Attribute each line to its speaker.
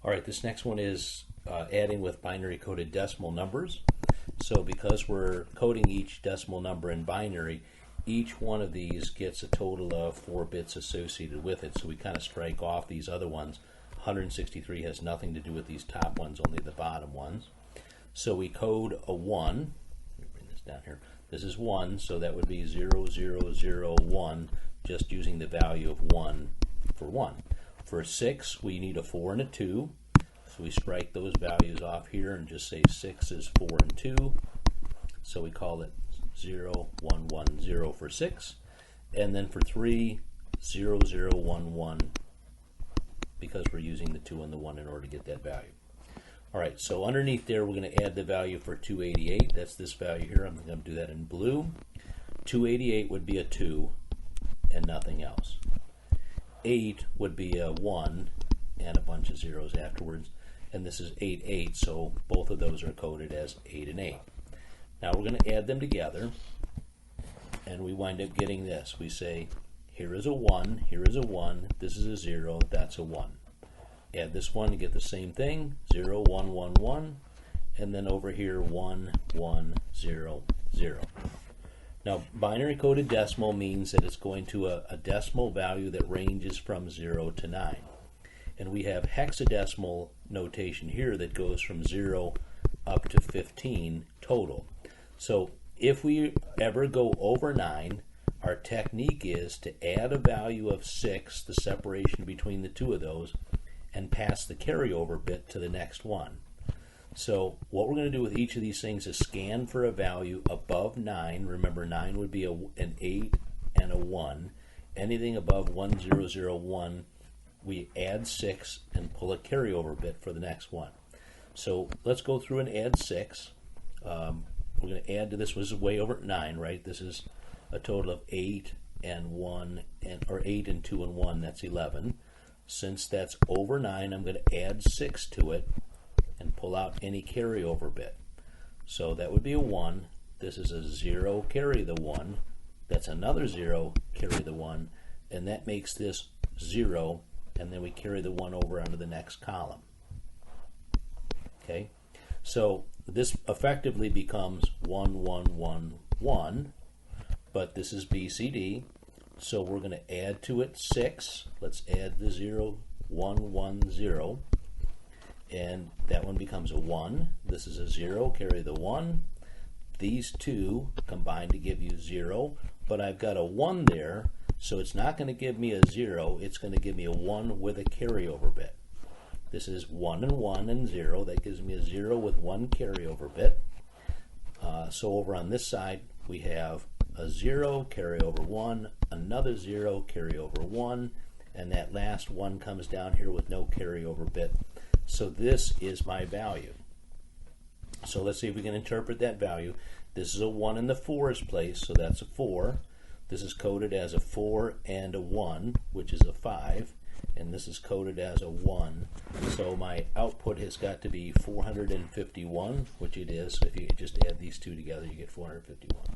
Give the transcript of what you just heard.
Speaker 1: All right, this next one is adding with binary coded decimal numbers. So because we're coding each decimal number in binary, each one of these gets a total of 4 bits associated with it. So we kind of strike off these other ones. 163 has nothing to do with these top ones, only the bottom ones. So we code a 1. Let me bring this down here. This is 1, so that would be 0001, just using the value of 1 for 1. For 6, we need a 4 and a 2. So we strike those values off here and just say 6 is 4 and 2. So we call it 0110 for 6. And then for 3, 0011, because we're using the 2 and the 1 in order to get that value. All right, so underneath there, we're going to add the value for 288. That's this value here. I'm going to do that in blue. 288 would be a 2 and nothing else. 8 would be a 1 and a bunch of zeros afterwards. And this is 88, so both of those are coded as 8 and 8. Now we're going to add them together, and we wind up getting this. We say, here is a 1, here is a 1, this is a 0, that's a 1. Add this one to get the same thing, 0, 1, 1, 1, and then over here 1, 1, 0, 0. Now binary coded decimal means that it's going to a decimal value that ranges from 0 to 9. And we have hexadecimal notation here that goes from 0 up to 15 total. So if we ever go over 9, our technique is to add a value of 6, the separation between the two of those, and pass the carryover bit to the next one. So what we're going to do with each of these things is scan for a value above 9. Remember, 9 would be an 8 and a 1. Anything above 1001, we add 6 and pull a carryover bit for the next one. So let's go through and add 6. We're going to add to this. This is way over 9, right? This is a total of 8 and 1, or 8 and 2 and 1. That's 11. Since that's over 9, I'm going to add 6 to it and pull out any carryover bit. So that would be a 1. This is a 0, carry the 1. That's another 0, carry the 1. And that makes this 0, and then we carry the 1 over onto the next column. Okay, so this effectively becomes 1, 1, 1, 1, but this is BCD, so we're going to add to it 6. Let's add the 0, 1, 1, 0, and that one becomes a 1. This is a 0, carry the 1. These two combine to give you 0, but I've got a 1 there, so it's not going to give me a 0, it's going to give me a 1 with a carryover bit. This is 1 and 1 and 0. That gives me a 0 with 1 carryover bit. So over on this side, we have a 0, carry over 1, another 0, carry over 1, and that last 1 comes down here with no carryover bit. So this is my value. So let's see if we can interpret that value. This is a 1 in the 4's place, so that's a 4. This is coded as a 4 and a 1, which is a 5. And this is coded as a 1. So my output has got to be 451, which it is. If you just add these two together, you get 451.